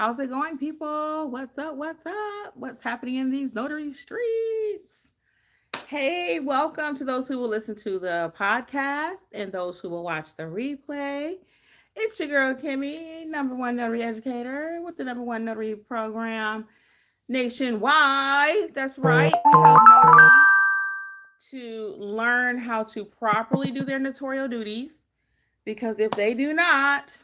How's it going, people? What's up? What's up? What's happening in these notary streets? Hey, welcome to those who will listen to the podcast and those who will watch the replay. It's your girl, Kimmi, number one notary educator with the number one notary program nationwide. That's right. We help notaries to learn how to properly do their notarial duties because if they do not,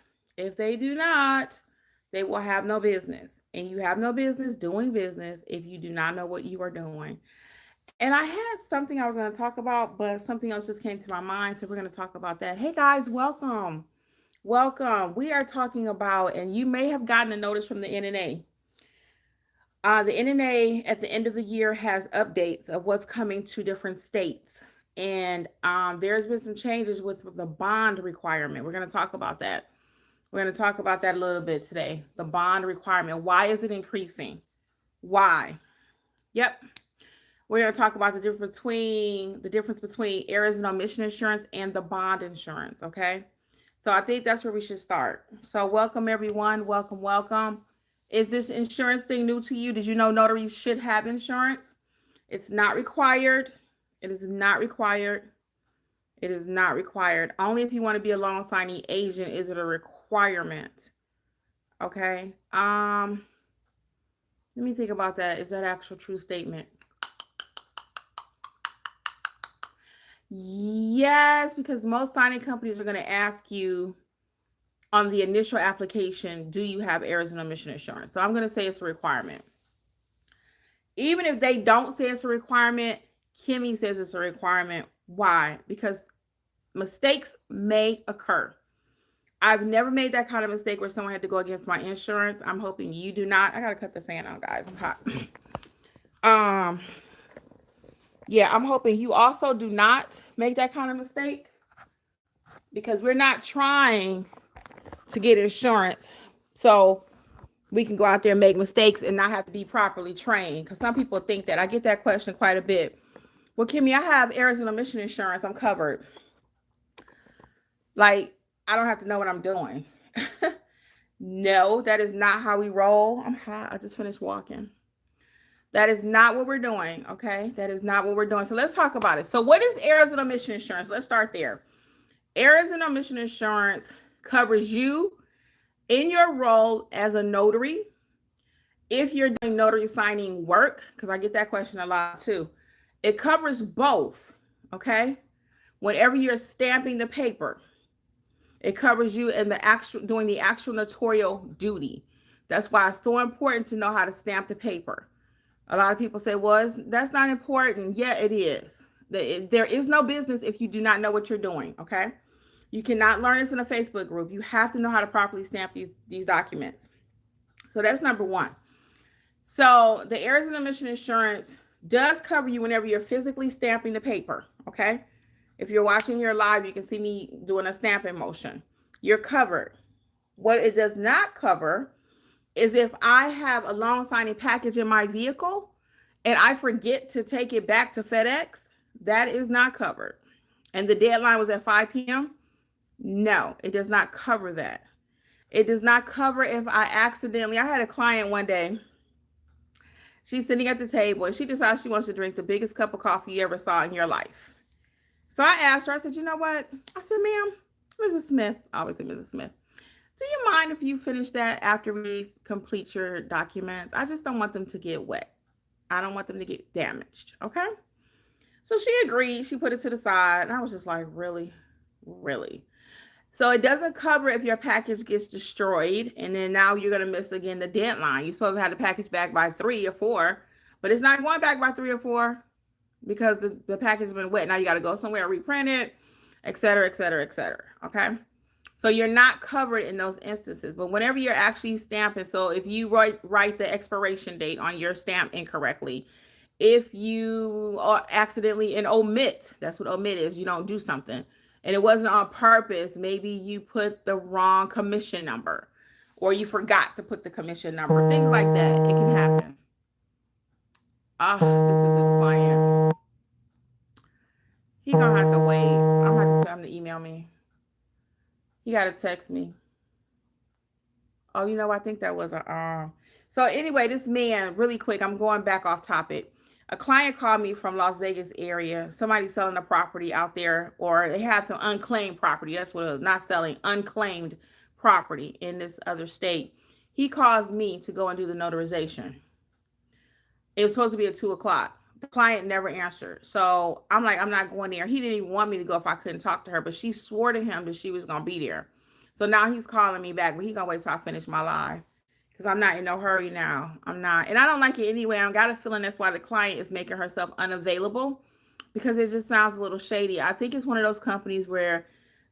they will have no business. And you have no business doing business if you do not know what you are doing. And I had something I was going to talk about, but something else just came to my mind. So we're going to talk about that. Hey guys, welcome. Welcome. We are talking about, and you may have gotten a notice from the NNA. The NNA at the end of the year has updates of what's coming to different states. And there's been some changes with the bond requirement. We're going to talk about that. We're going to talk about that a little bit today. The bond requirement. Why is it increasing? Why? Yep. We're going to talk about the difference between errors and omission insurance and the bond insurance. Okay. So I think that's where we should start. So welcome everyone. Welcome, welcome. Is this insurance thing new to you? Did you know notaries should have insurance? It's not required. It is not required. It is not required. Only if you want to be a loan signing agent is it a requirement. Okay. Let me think about that. Is that actual true statement? Yes, because most signing companies are going to ask you on the initial application, do you have errors and omission insurance? So I'm going to say it's a requirement. Even if they don't say it's a requirement, Kimmi says it's a requirement. Why? Because mistakes may occur. I've never made that kind of mistake where someone had to go against my insurance. I'm hoping you do not. I got to cut the fan on, guys. I'm hot. Yeah, I'm hoping you also do not make that kind of mistake because we're not trying to get insurance so we can go out there and make mistakes and not have to be properly trained. Because some people think that. I get that question quite a bit. Well, Kimmi, I have errors and omission insurance. I'm covered. Like, I don't have to know what I'm doing. No, that is not how we roll. I'm hot. I just finished walking. That is not what we're doing, okay? That is not what we're doing. So let's talk about it. So what is errors and omission insurance? Let's start there. Errors and omission insurance covers you in your role as a notary. If you're doing notary signing work, because I get that question a lot too, it covers both, okay? Whenever you're stamping the paper, it covers you in doing the actual notarial duty. That's why it's so important to know how to stamp the paper. A lot of people say, well, that's not important. Yeah, it is. There is no business if you do not know what you're doing, okay? You cannot learn this in a Facebook group. You have to know how to properly stamp these documents. So that's number one. So the errors and omission insurance does cover you whenever you're physically stamping the paper, okay? If you're watching here live, you can see me doing a stamping motion. You're covered. What it does not cover is if I have a loan signing package in my vehicle and I forget to take it back to FedEx, that is not covered. And the deadline was at 5 p.m. No, it does not cover that. It does not cover if I had a client one day. She's sitting at the table and she decides she wants to drink the biggest cup of coffee you ever saw in your life. So I asked her, I said, you know what? I said, ma'am, Mrs. Smith, I always say Mrs. Smith, do you mind if you finish that after we complete your documents? I just don't want them to get wet. I don't want them to get damaged, okay? So she agreed. She put it to the side. And I was just like, really? Really? So it doesn't cover if your package gets destroyed and then now you're going to miss again the deadline. You're supposed to have the package back by 3 or 4, but it's not going back by 3 or 4 because the package has been wet. Now you got to go somewhere and reprint it, et cetera, et cetera, et cetera. Okay. So you're not covered in those instances, but whenever you're actually stamping, so if you write the expiration date on your stamp incorrectly, if you accidentally and omit, that's what omit is, you don't do something, and it wasn't on purpose, maybe you put the wrong commission number, or you forgot to put the commission number, things like that, it can happen. This is his client. He gonna have to wait. I'm gonna have to tell him to email me. He gotta text me. Oh, I think that was a so anyway, this man, really quick, I'm going back off topic. A client called me from Las Vegas area. Somebody selling a property out there, or they have some unclaimed property. That's what it was, not selling, unclaimed property in this other state. He calls me to go and do the notarization. It was supposed to be at 2 o'clock. The client never answered. So I'm like, I'm not going there. He didn't even want me to go if I couldn't talk to her, but she swore to him that she was going to be there. So now he's calling me back, but he's going to wait till I finish my live because I'm not in no hurry now. I'm not. And I don't like it anyway. I got a feeling that's why the client is making herself unavailable because it just sounds a little shady. I think it's one of those companies where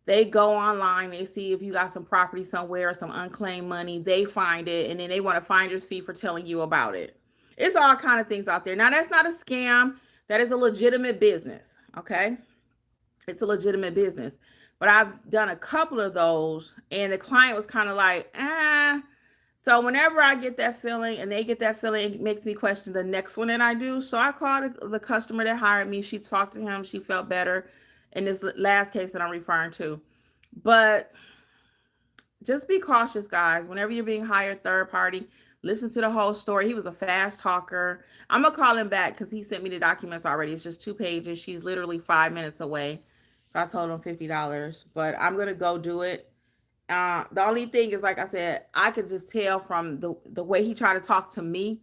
they go online, they see if you got some property somewhere, some unclaimed money, they find it, and then they want a finder's fee for telling you about it. It's all kind of things out there. Now, that's not a scam. That is a legitimate business, okay? It's a legitimate business. But I've done a couple of those, and the client was kind of like, So whenever I get that feeling and they get that feeling, it makes me question the next one that I do. So I called the customer that hired me. She talked to him. She felt better in this last case that I'm referring to. But just be cautious, guys. Whenever you're being hired third party, listen to the whole story. He was a fast talker. I'm going to call him back because he sent me the documents already. It's just 2 pages. She's literally 5 minutes away. So I told him $50. But I'm going to go do it. The only thing is, like I said, I could just tell from the way he tried to talk to me.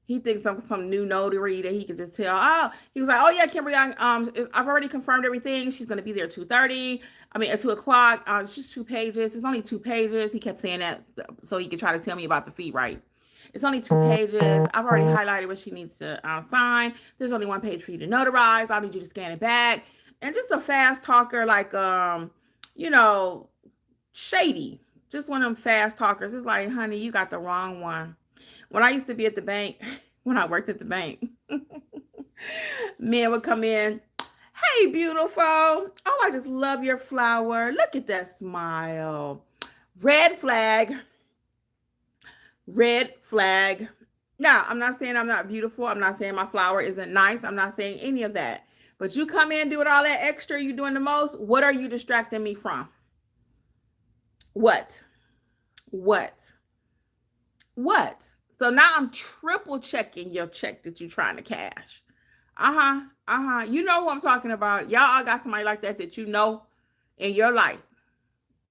He thinks I'm some new notary that he could just tell. Oh, he was like, oh yeah, Kimberly, I've already confirmed everything. She's going to be there at 2:30. I mean, at 2 o'clock. It's just 2 pages. It's only 2 pages. He kept saying that so he could try to tell me about the fee, right? It's only 2 pages. I've already highlighted what she needs to sign. There's only 1 page for you to notarize. I'll need you to scan it back. And just a fast talker, like, shady. Just one of them fast talkers. It's like, honey, you got the wrong one. When I used to be at the bank, when I worked at the bank, men would come in. Hey, beautiful. Oh, I just love your flower. Look at that smile. Red flag. Red flag. Now, I'm not saying I'm not beautiful. I'm not saying my flower isn't nice. I'm not saying any of that. But you come in doing all that extra, you doing the most. What are you distracting me from? What? So now I'm triple checking your check that you're trying to cash. You know who I'm talking about. Y'all all got somebody like that you know in your life.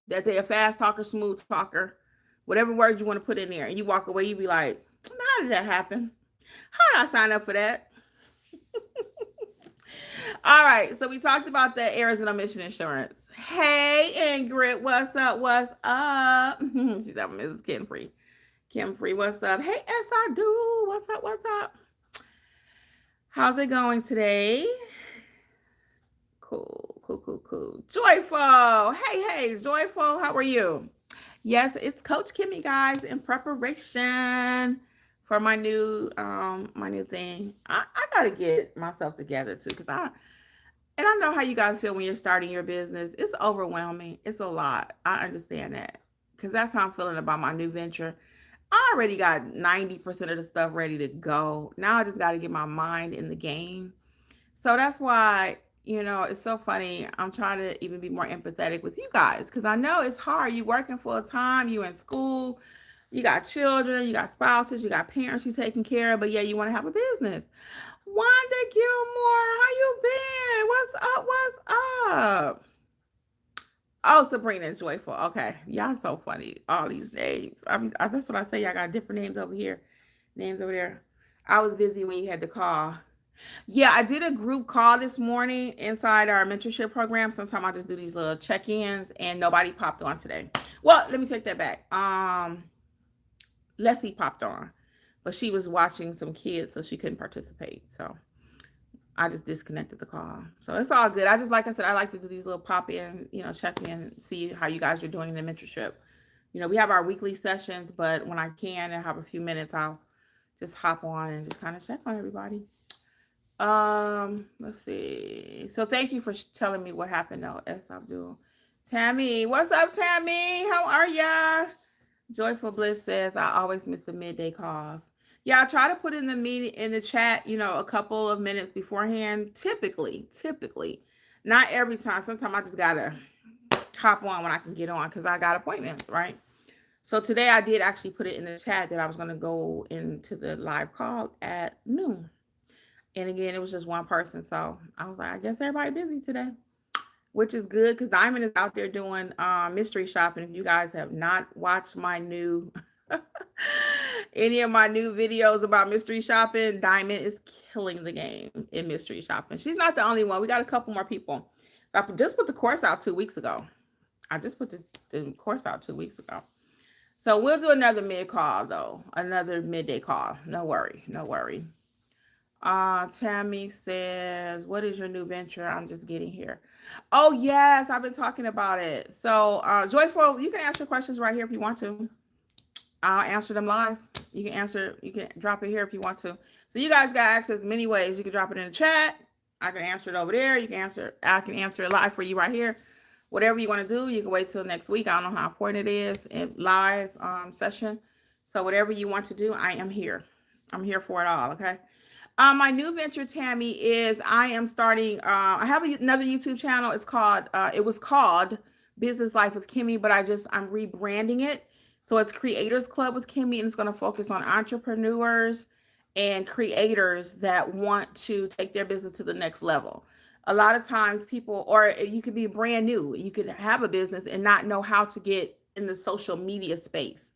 That they're a fast talker, smooth talker, whatever word you want to put in there. And you walk away, you be like, how did that happen? How did I sign up for that? All right, so we talked about the errors and omission insurance. Hey, Ingrid, what's up? She's up, Mrs. Kimfrey, what's up? Hey, yes, I do. What's up? How's it going today? Cool. Joyful. Hey, Joyful, how are you? Yes, it's Coach Kimmi, guys, in preparation for my new thing. I gotta get myself together too, because I know how you guys feel when you're starting your business. It's overwhelming. It's a lot. I understand that because that's how I'm feeling about my new venture. I already got 90% of the stuff ready to go. Now I just got to get my mind in the game. So that's why, it's so funny. I'm trying to even be more empathetic with you guys because I know it's hard. You working full time, you in school, you got children, you got spouses, you got parents you taking care of, but yeah, you want to have a business. Wanda Gilmore, how you been? What's up? Oh, Sabrina and Joyful. Okay. Y'all so funny. All these names. That's what I say. Y'all got different names over here. Names over there. I was busy when you had to call. Yeah, I did a group call this morning inside our mentorship program. Sometimes I just do these little check-ins and nobody popped on today. Well, let me take that back. Leslie popped on, but she was watching some kids, so she couldn't participate. So I just disconnected the call. So it's all good. Like I said, I like to do these little pop-in, check in, see how you guys are doing in the mentorship. We have our weekly sessions, but when I can and have a few minutes, I'll just hop on and just kind of check on everybody. Let's see. So thank you for telling me what happened though. S. Abdul. Tammy, what's up, Tammy? How are ya? Joyful Bliss says, I always miss the midday calls. Yeah, I try to put in the chat, a couple of minutes beforehand. Typically. Not every time. Sometimes I just gotta hop on when I can get on because I got appointments, right? So today I did actually put it in the chat that I was going to go into the live call at noon. And again, it was just one person. So I was like, I guess everybody busy today, which is good because Diamond is out there doing mystery shopping. If you guys have not watched my new any of my new videos about mystery shopping, Diamond is killing the game in mystery shopping. She's not the only one. We got a couple more people. So I just put the course out 2 weeks ago. I just put the course out 2 weeks ago. So we'll do another mid call though, another midday call. No worry, no worry. Tammy says, what is your new venture? I'm just getting here. Oh yes, I've been talking about it. So Joyful, you can ask your questions right here if you want to. I'll answer them live. You can drop it here if you want to. So you guys got access many ways. You can drop it in the chat. I can answer it over there. I can answer it live for you right here. Whatever you want to do, you can wait till next week. I don't know how important it is in live session. So whatever you want to do, I am here. I'm here for it all. Okay. My new venture, Tammy, is I am starting. I have another YouTube channel. It was called Business Life with Kimmi, but I'm rebranding it. So it's Creators Club with Kimmi, and it's going to focus on entrepreneurs and creators that want to take their business to the next level. A lot of times people, or you could be brand new, you could have a business and not know how to get in the social media space.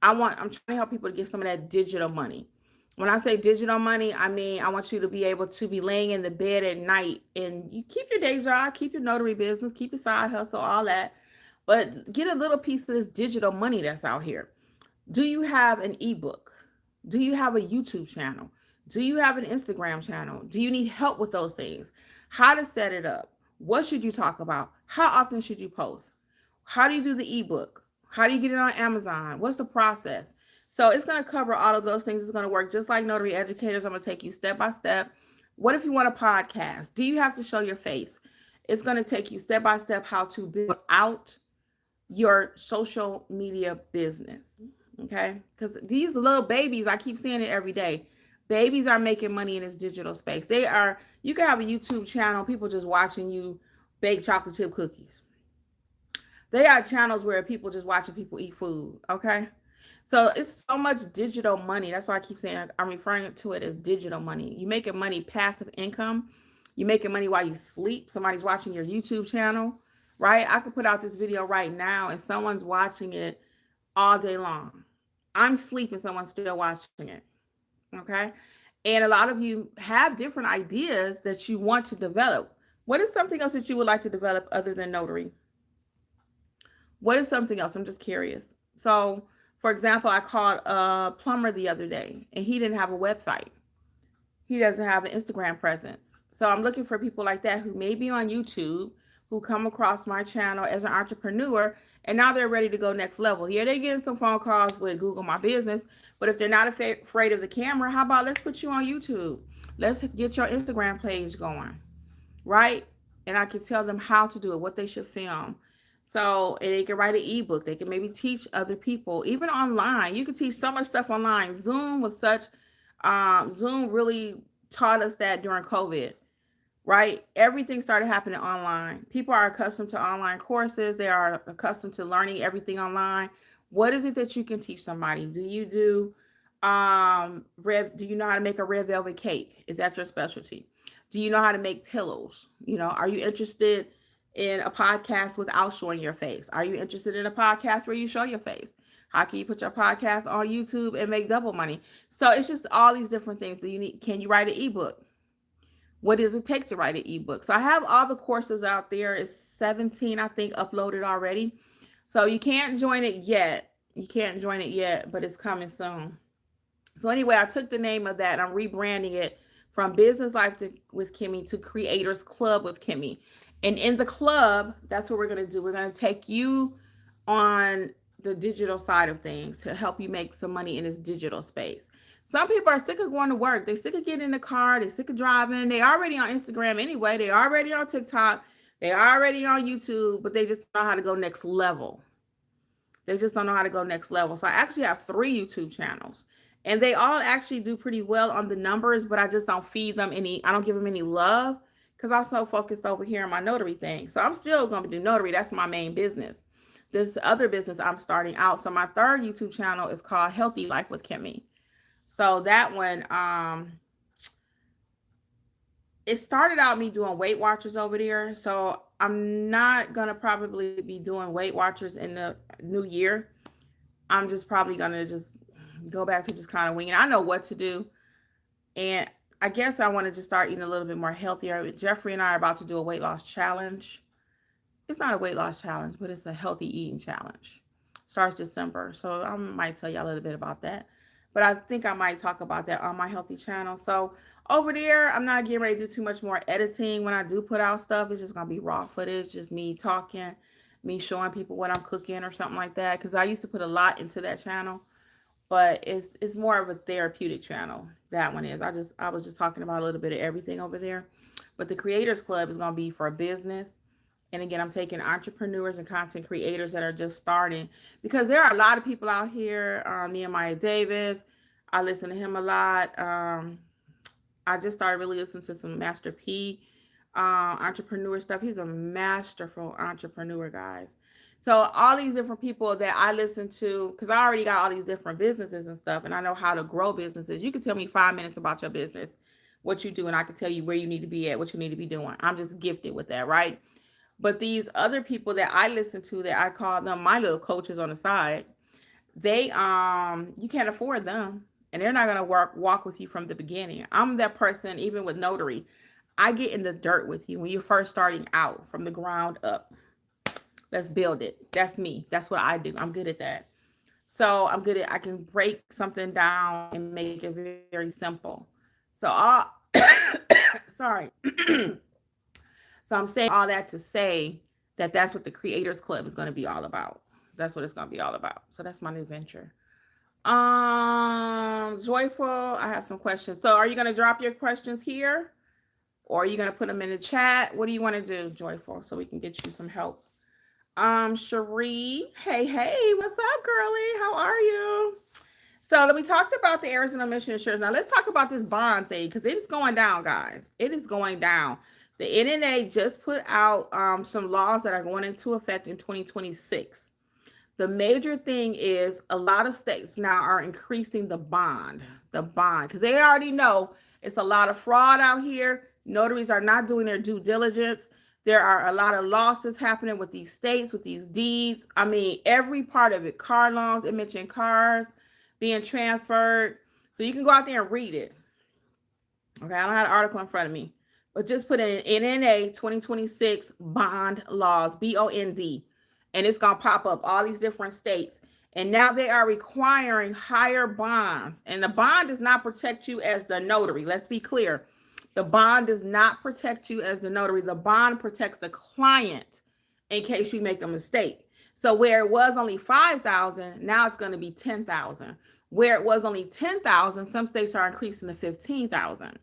I'm trying to help people to get some of that digital money. When I say digital money, I mean, I want you to be able to be laying in the bed at night and you keep your day job, keep your notary business, keep your side hustle, all that, but get a little piece of this digital money that's out here. Do you have an ebook? Do you have a YouTube channel? Do you have an Instagram channel? Do you need help with those things? How to set it up? What should you talk about? How often should you post? How do you do the ebook? How do you get it on Amazon? What's the process? So it's going to cover all of those things. It's going to work just like Notary Educators. I'm going to take you step by step. What if you want a podcast? Do you have to show your face? It's going to take you step by step how to build out your social media business. Okay? Because these little babies, I keep seeing it every day. Babies are making money in this digital space. You can have a YouTube channel, people just watching you bake chocolate chip cookies. They are channels where people just watching people eat food. Okay? So it's so much digital money. That's why I keep saying I'm referring to it as digital money. You're making money, passive income. You're making money while you sleep. Somebody's watching your YouTube channel, right? I could put out this video right now and someone's watching it all day long. I'm sleeping, someone's still watching it. Okay. And a lot of you have different ideas that you want to develop. What is something else that you would like to develop other than notary? What is something else? I'm just curious. So, for example, I called a plumber the other day and he didn't have a website. He doesn't have an Instagram presence. So I'm looking for people like that who may be on YouTube, who come across my channel as an entrepreneur, and now they're ready to go next level. Yeah, they're getting some phone calls with Google My Business, but if they're not afraid of the camera, how about let's put you on YouTube? Let's get your Instagram page going, right? And I can tell them how to do it, what they should film. So they can write an ebook. They can maybe teach other people, even online. You can teach so much stuff online. Zoom really taught us that during COVID, right? Everything started happening online. People are accustomed to online courses. They are accustomed to learning everything online. What is it that you can teach somebody? Do you know how to make a red velvet cake? Is that your specialty? Do you know how to make pillows? Are you interested in a podcast without showing your face? Are you interested in a podcast where you show your face? How can you put your podcast on YouTube and make double money? So it's just all these different things. Can you write an ebook? What does it take to write an ebook? So I have all the courses out there. It's 17, I think, uploaded already. So you can't join it yet. But it's coming soon. So anyway, I took the name of that and I'm rebranding it from Business Life with Kimmi to Creators Club with Kimmi. And in the club, that's what we're going to do. We're going to take you on the digital side of things to help you make some money in this digital space. Some people are sick of going to work. They're sick of getting in the car. They're sick of driving. They're already on Instagram anyway. They're already on TikTok. They're already on YouTube, but they just don't know how to go next level. So I actually have 3 YouTube channels. And they all actually do pretty well on the numbers, but I just don't feed them I don't give them any love because I'm so focused over here on my notary thing. So I'm still going to do notary. That's my main business. this other business I'm starting out. So my third YouTube channel is called Healthy Life with Kimmi. So that one, it started out me doing Weight Watchers over there. So I'm not gonna probably be doing Weight Watchers in the new year. I'm just probably gonna just go back to just kind of winging. I know what to do, and I guess I want to just start eating a little bit more healthier. Jeffrey and I are about to do a weight loss challenge. It's not a weight loss challenge, but it's a healthy eating challenge. Starts December, so I might tell you a little bit about that. But I think I might talk about that on my healthy channel. So over there, I'm not getting ready to do too much more editing. When I do put out stuff, it's just gonna be raw footage, just me talking, me showing people what I'm cooking or something like that. Because I used to put a lot into that channel, but it's more of a therapeutic channel. That one is. I was just talking about a little bit of everything over there. But the Creators Club is gonna be for business. And again, I'm taking entrepreneurs and content creators that are just starting, because there are a lot of people out here. Nehemiah Davis, I listen to him a lot. I just started really listening to some Master P entrepreneur stuff. He's a masterful entrepreneur, guys. So all these different people that I listen to, because I already got all these different businesses and stuff, and I know how to grow businesses. You can tell me 5 minutes about your business, what you do, and I can tell you where you need to be at, what you need to be doing. I'm just gifted with that, right? But these other people that I listen to, that I call them my little coaches on the side, they you can't afford them, and they're not gonna walk with you from the beginning. I'm that person. Even with notary, I get in the dirt with you when you're first starting out from the ground up. Let's build it. That's me. That's what I do. I'm good at that. So I'm good at, I can break something down and make it very, very simple. So all sorry. So I'm saying all that to say that that's what the Creators Club is going to be all about. That's what it's going to be all about. So that's my new venture. Joyful, I have some questions. So are you going to drop your questions here, or are you going to put them in the chat? What do you want to do, Joyful, so we can get you some help? Cherie, hey, what's up, girlie? How are you? So we talked about the Arizona Mission Insurance. Now let's talk about this bond thing, because it is going down, guys. It is going down. The NNA just put out some laws that are going into effect in 2026. The major thing is a lot of states now are increasing the bond, because they already know it's a lot of fraud out here. Notaries are not doing their due diligence. There are a lot of losses happening with these states, with these deeds. I mean, every part of it. Car loans, it mentioned cars being transferred. So you can go out there and read it. Okay, I don't have an article in front of me, but just put in NNA 2026 bond laws, BOND, and it's going to pop up all these different states. And now they are requiring higher bonds. And the bond does not protect you as the notary. Let's be clear. The bond does not protect you as the notary. The bond protects the client in case you make a mistake. So where it was only 5,000, now it's going to be 10,000. Where it was only 10,000, some states are increasing to 15,000.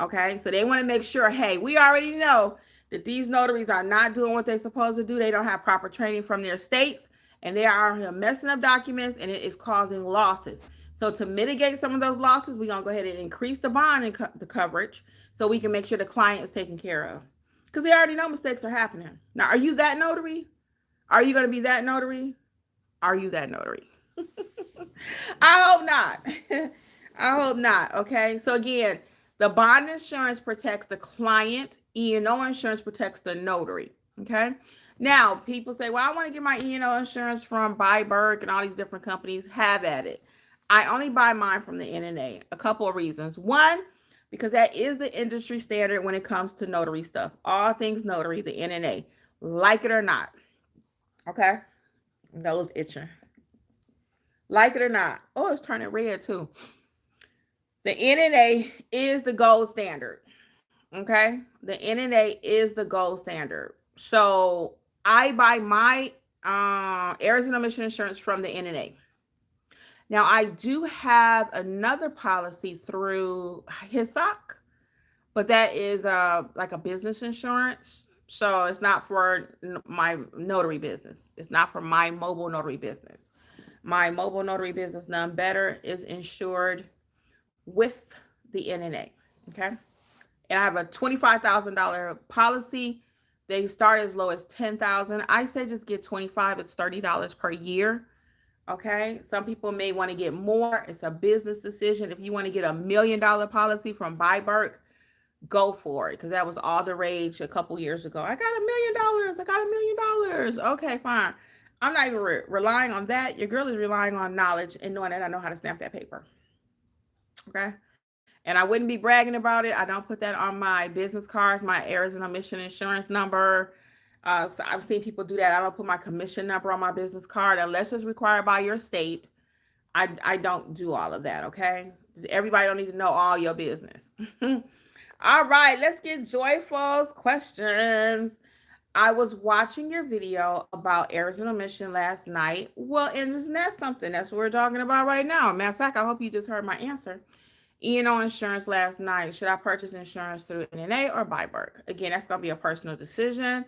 Okay, so they want to make sure, hey, we already know that these notaries are not doing what they're supposed to do. They don't have proper training from their states, and they are messing up documents, and it is causing losses. So to mitigate some of those losses, we're going to go ahead and increase the bond and the coverage so we can make sure the client is taken care of. Because they already know mistakes are happening. Now, are you that notary? Are you going to be that notary? Are you that notary? I hope not. I hope not. Okay. So again, the bond insurance protects the client. E&O insurance protects the notary. Okay. Now, people say, well, I want to get my E&O insurance from Byberg and all these different companies. Have at it. I only buy mine from the NNA. A couple of reasons. One, because that is the industry standard when it comes to notary stuff. All things notary, the NNA. Like it or not. Okay. That was itching. Like it or not. Oh, it's turning red too. The NNA is the gold standard. Okay. The NNA is the gold standard. So I buy my Arizona Mission Insurance from the NNA. Now I do have another policy through HISOC, but that is like a business insurance. So it's not for my notary business. It's not for my mobile notary business. My mobile notary business, None Better, is insured with the NNA. Okay. And I have a $25,000 policy They start as low as 10,000. I say just get 25. It's $30 per year. Okay. Some people may want to get more. It's a business decision. If you want to get $1 million policy from Byberg, go for it, because that was all the rage a couple years ago. I got $1 million. I got $1 million. Okay, fine. I'm not even relying on that. Your girl is relying on knowledge and knowing that I know how to stamp that paper. Okay. And I wouldn't be bragging about it. I don't put that on my business cards, my errors and omission insurance number. So I've seen people do that. I don't put my commission number on my business card unless it's required by your state. I don't do all of that. Okay. Everybody don't need to know all your business. All right, let's get Joyful's questions. I was watching your video about errors and omission last night. Well, and isn't that something? That's what we're talking about right now. Matter of fact, I hope you just heard my answer. E&O insurance last night. Should I purchase insurance through NNA or Byberg? Again, that's going to be a personal decision.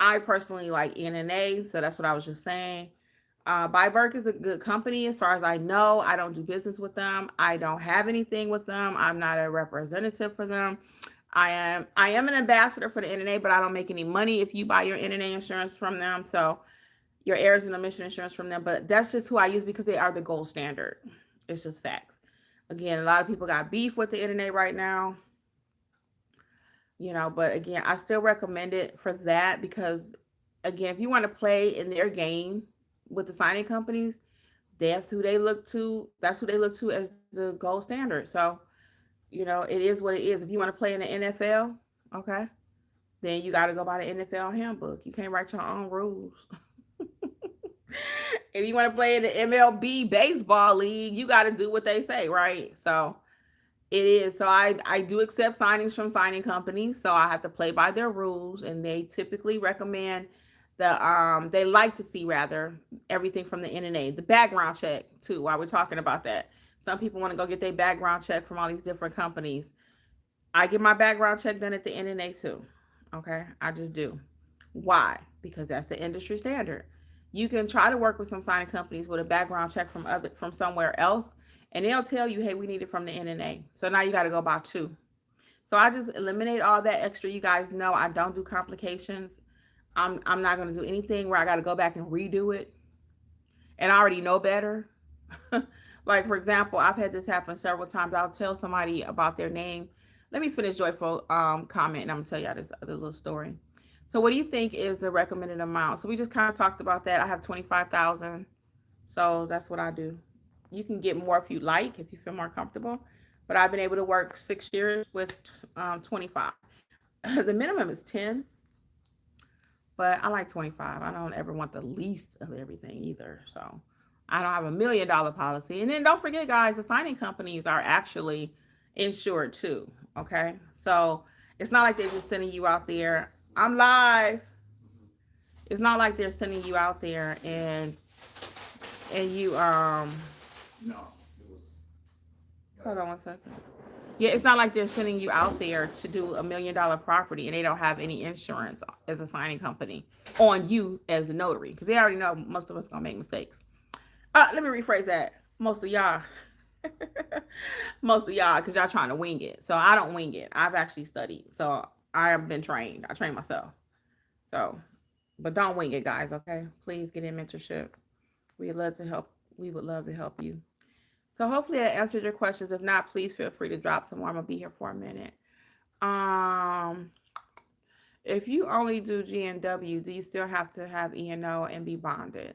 I personally like NNA, so that's what I was just saying. Byberg is a good company as far as I know. I don't do business with them. I don't have anything with them. I'm not a representative for them. I am an ambassador for the NNA, but I don't make any money if you buy your NNA insurance from them. So your errors and omission insurance from them. But that's just who I use because they are the gold standard. It's just facts. Again, a lot of people got beef with the NNA right now. But again, I still recommend it for that because, again, if you want to play in their game with the signing companies, that's who they look to. That's who they look to as the gold standard. So, it is what it is. If you want to play in the NFL, okay, then you got to go by the NFL handbook. You can't write your own rules. If you want to play in the MLB baseball league, you got to do what they say, right? So it is. So I do accept signings from signing companies. So I have to play by their rules, and they typically recommend they like to see rather everything from the NNA, the background check too, while we're talking about that. Some people want to go get their background check from all these different companies. I get my background check done at the NNA too. Okay. I just do. Why? Because that's the industry standard. You can try to work with some signing companies with a background check from somewhere else, and they'll tell you, hey, we need it from the NNA. So now you got to go buy two. So I just eliminate all that extra. You guys know I don't do complications. I'm not going to do anything where I got to go back and redo it. And I already know better. Like, for example, I've had this happen several times. I'll tell somebody about their name. Let me finish Joyful comment, and I'm going to tell y'all this other little story. So what do you think is the recommended amount? So we just kind of talked about that. I have 25,000. So that's what I do. You can get more if you like, if you feel more comfortable. But I've been able to work 6 years with 25. The minimum is 10. But I like 25. I don't ever want the least of everything either. So I don't have $1 million policy. And then don't forget, guys, the signing companies are actually insured too. Okay. So it's not like they're just sending you out there. I'm live. It's not like they're sending you out there and you no, it was, hold on one second. Yeah, it's not like they're sending you out there to do $1 million property and they don't have any insurance as a signing company on you as a notary, because they already know most of us gonna make mistakes. Let me rephrase that. Most of y'all, because y'all trying to wing it. So I don't wing it. I've actually studied. So I have been trained. I trained myself. So, but don't wing it, guys. Okay, please get in mentorship. We would love to help. We would love to help you. So hopefully I answered your questions. If not, please feel free to drop some more. I'm gonna be here for a minute. If you only do G&W, do you still have to have E&O and be bonded?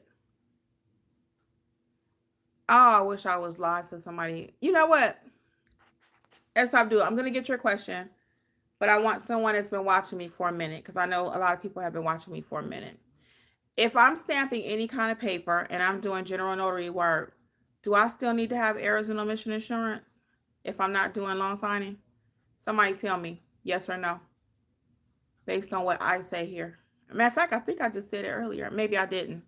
Oh, I wish I was live so somebody, you know what? As I do, I'm gonna get your question, but I want someone that's been watching me for a minute, because I know a lot of people have been watching me for a minute. If I'm stamping any kind of paper and I'm doing general notary work, do I still need to have errors and omission insurance if I'm not doing loan signing? Somebody tell me yes or no, based on what I say here. Matter of fact, I think I just said it earlier. Maybe I didn't.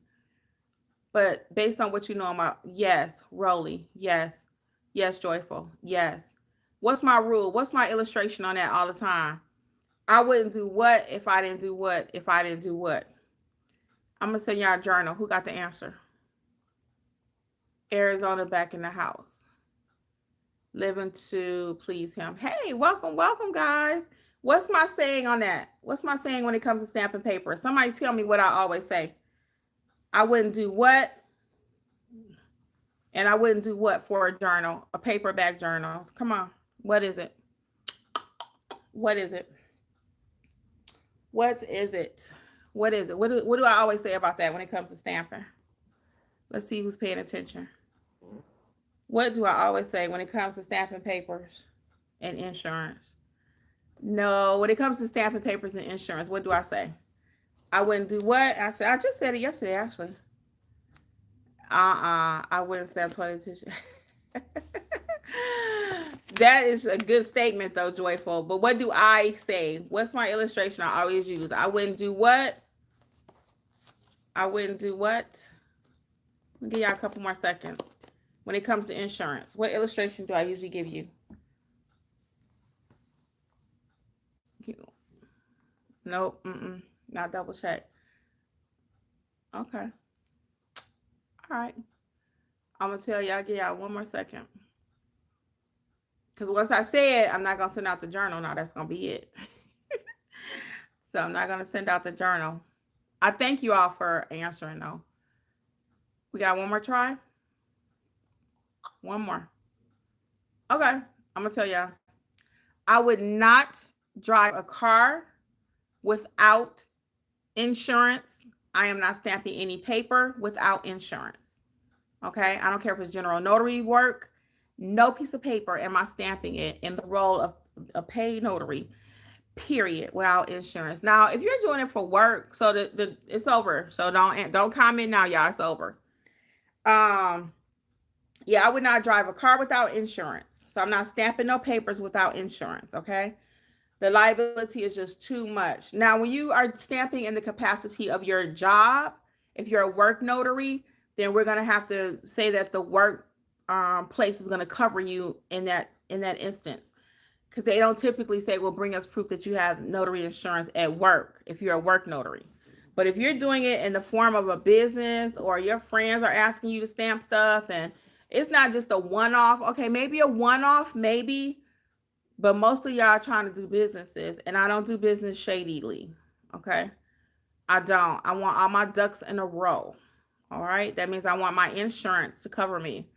But based on what you know about, yes, Rolly, yes, yes, Joyful, yes. What's my rule? What's my illustration on that all the time? I wouldn't do what if I didn't do what if I didn't do what? I'm going to send y'all a journal. Who got the answer? Arizona back in the house. Living to please him. Hey, welcome, welcome, guys. What's my saying on that? What's my saying when it comes to stamping paper? Somebody tell me what I always say. I wouldn't do what? And I wouldn't do what for a journal, a paperback journal? Come on. What is it? What is it? What is it? What is it? What do I always say about that when it comes to stamping? Let's see who's paying attention. What do I always say when it comes to stamping papers and insurance? No, when it comes to stamping papers and insurance, what do I say? I wouldn't do what? I just said it yesterday, actually. I wouldn't stamp 22. That is a good statement, though, Joyful. But what do I say? What's my illustration I always use? I wouldn't do what? I wouldn't do what? Let me give y'all a couple more seconds. When it comes to insurance, what illustration do I usually give you? Nope. Not double check. Okay. All right. I'm going to tell y'all, give y'all one more second. Because once I say it, I'm not going to send out the journal. Now that's going to be it. So I'm not going to send out the journal. I thank you all for answering, though. We got one more try? One more. Okay. I'm going to tell y'all. I would not drive a car without insurance. I am not stamping any paper without insurance. Okay? I don't care if it's general notary work. No piece of paper am I stamping it in the role of a paid notary, period, without insurance. Now, if you're doing it for work, so it's over. So don't comment now, y'all. It's over. Yeah, I would not drive a car without insurance. So I'm not stamping no papers without insurance, okay? The liability is just too much. Now, when you are stamping in the capacity of your job, if you're a work notary, then we're going to have to say that the work place is going to cover you in that instance, because they don't typically say, well, bring us proof that you have notary insurance at work if you're a work notary. But if you're doing it in the form of a business, or your friends are asking you to stamp stuff, and it's not just a one-off, okay, maybe a one-off, maybe, but most of y'all are trying to do businesses, and I don't do business shadily, okay? I don't. I want all my ducks in a row, all right? That means I want my insurance to cover me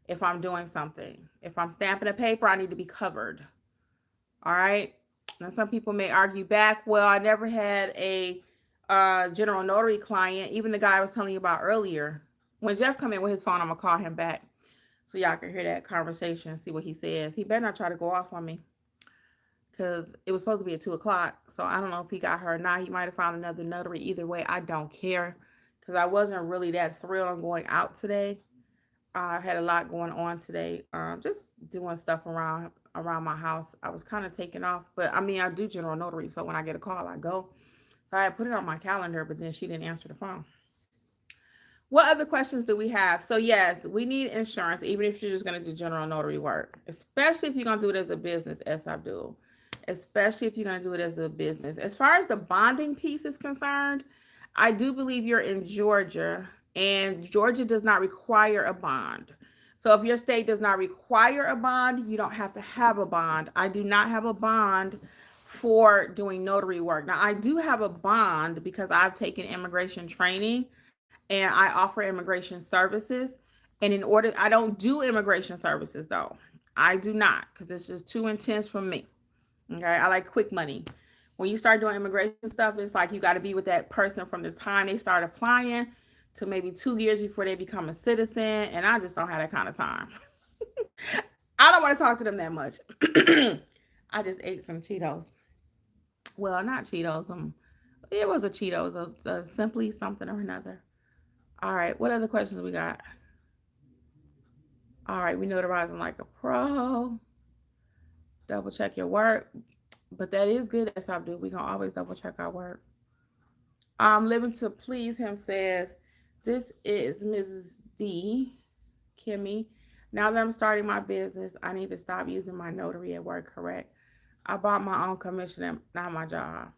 if I'm doing something. If I'm stamping a paper, I need to be covered, all right? Now, some people may argue back, well, I never had a general notary client, even the guy I was telling you about earlier. When Jeff come in with his phone, I'm going to call him back so y'all can hear that conversation and see what he says. He better not try to go off on me, because it was supposed to be at 2 o'clock. So I don't know if he got her or not. He might have found another notary. Either way, I don't care, because I wasn't really that thrilled on going out today. I had a lot going on today, just doing stuff around my house. I was kind of taking off, but I mean, I do general notary, so when I get a call, I go. So I put it on my calendar, but then she didn't answer the phone. What other questions do we have? So yes, we need insurance, even if you're just going to do general notary work, especially if you're going to do it as a business, as I do. Especially if you're going to do it as a business. As far as the bonding piece is concerned, I do believe you're in Georgia, and Georgia does not require a bond. So if your state does not require a bond, you don't have to have a bond. I do not have a bond for doing notary work. Now, I do have a bond because I've taken immigration training and I offer immigration services. And in order, I don't do immigration services though. I do not, because it's just too intense for me. Okay, I like quick money. When you start doing immigration stuff, it's like you got to be with that person from the time they start applying to maybe 2 years before they become a citizen. And I just don't have that kind of time. I don't want to talk to them that much. I just ate some Cheetos. Well, not Cheetos. It was a Cheetos, a simply something or another. All right, what other questions we got? All right, we notarizing like a pro. Double check your work. But that is good, as I do. We can always double check our work. Living to please him says, this is Mrs. D, Kimmi. Now that I'm starting my business, I need to stop using my notary at work, correct? I bought my own commission and not my job.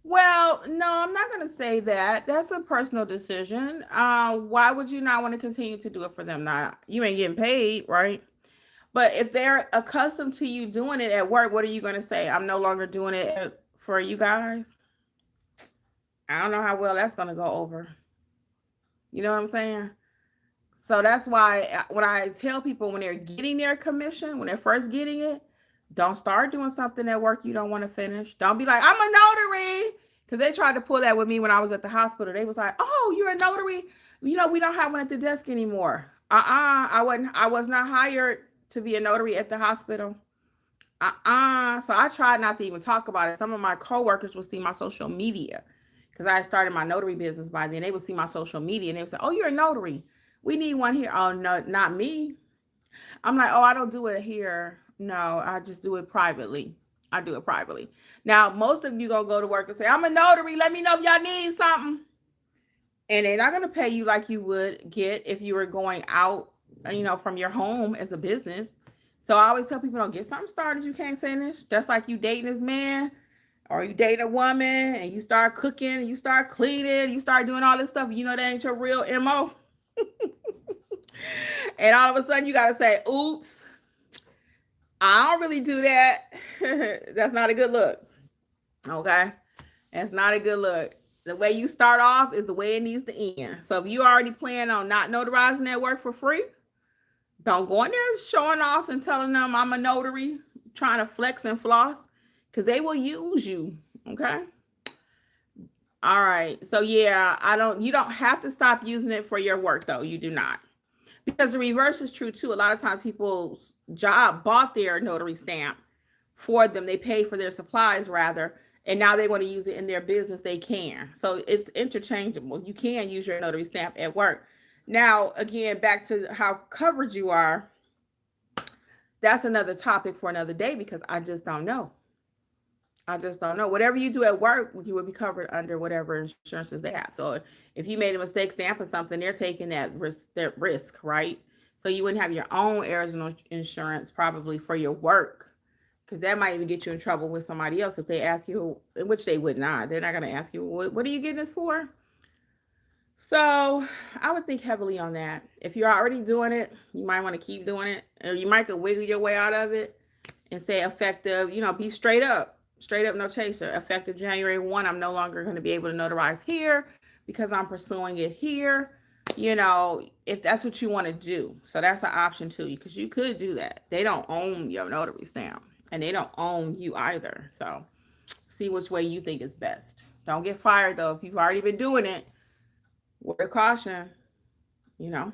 Well, no, I'm not going to say that. That's a personal decision. Why would you not want to continue to do it for them? Now, you ain't getting paid, right? But if they're accustomed to you doing it at work, what are you going to say? I'm no longer doing it for you guys. I don't know how well that's going to go over. You know what I'm saying? So that's why when I tell people when they're getting their commission, when they're first getting it, don't start doing something at work you don't want to finish. Don't be like, I'm a notary. Because they tried to pull that with me when I was at the hospital. They was like, oh, you're a notary. We don't have one at the desk anymore. I was not hired to be a notary at the hospital. So I tried not to even talk about it. Some of my coworkers would see my social media because I had started my notary business by then. They would see my social media and they would say, oh, you're a notary. We need one here. Oh, no, not me. I'm like, oh, I don't do it here. No, I just do it privately. I do it privately. Now, most of you gonna go to work and say, I'm a notary. Let me know if y'all need something. And they're not gonna pay you like you would get if you were going out, from your home as a business. So I always tell people, don't get something started you can't finish. That's like you dating this man or you date a woman and you start cooking, you start cleaning, you start doing all this stuff. That ain't your real MO. And all of a sudden you got to say, oops, I don't really do that. That's not a good look. Okay. That's not a good look. The way you start off is the way it needs to end. So if you already plan on not notarizing that work for free, don't go in there showing off and telling them I'm a notary, trying to flex and floss, because they will use you. Okay. All right. So yeah, you don't have to stop using it for your work though. You do not. Because the reverse is true too. A lot of times people's job bought their notary stamp for them. They pay for their supplies rather, and now they want to use it in their business. They can. So it's interchangeable. You can use your notary stamp at work. Now, again, back to how covered you are. That's another topic for another day because I just don't know. I just don't know. Whatever you do at work, you will be covered under whatever insurances they have. So if you made a mistake stamping something, they're taking that risk, right? So you wouldn't have your own original insurance probably for your work, because that might even get you in trouble with somebody else if they ask you, which they would not. They're not going to ask you, what are you getting this for? So I would think heavily on that. If you're already doing it, you might want to keep doing it, or you might could wiggle your way out of it and say effective, be straight up notation. Effective January 1, I'm no longer going to be able to notarize here because I'm pursuing it here. If that's what you want to do. So that's an option to you because you could do that. They don't own your notary stamp and they don't own you either. So see which way you think is best. Don't get fired though. If you've already been doing it, word of caution, And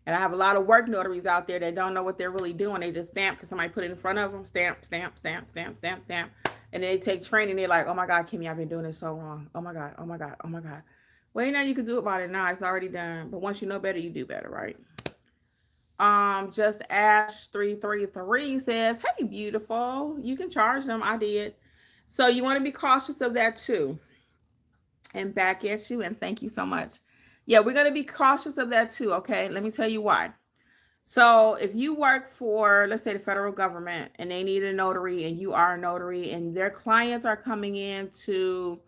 I have a lot of work notaries out there that don't know what they're really doing. They just stamp because somebody put it in front of them. Stamp, stamp, stamp, stamp, stamp, stamp. And then they take training. They're like, oh my God, Kimmi, I've been doing this so wrong. Oh my God, oh my God, oh my God. Well, you can do about it now. It's already done. But once you know better, you do better, right? Just Ash 333 says, hey, beautiful. You can charge them. I did. So you want to be cautious of that too. And back at you. And thank you so much. Yeah, we're going to be cautious of that too. Okay. Let me tell you why. So if you work for, let's say, the federal government and they need a notary and you are a notary and their clients are coming in to,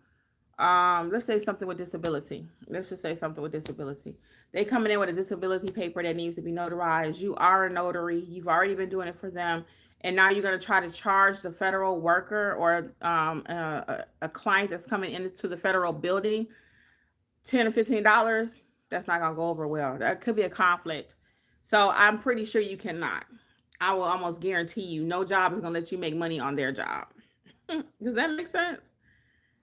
let's say something with disability. Let's just say something with disability. They coming in with a disability paper that needs to be notarized. You are a notary. You've already been doing it for them. And now you're going to try to charge the federal worker or a client that's coming into the federal building $10 or $15. That's not going to go over well. That could be a conflict. So I'm pretty sure you cannot. I will almost guarantee you no job is going to let you make money on their job. Does that make sense?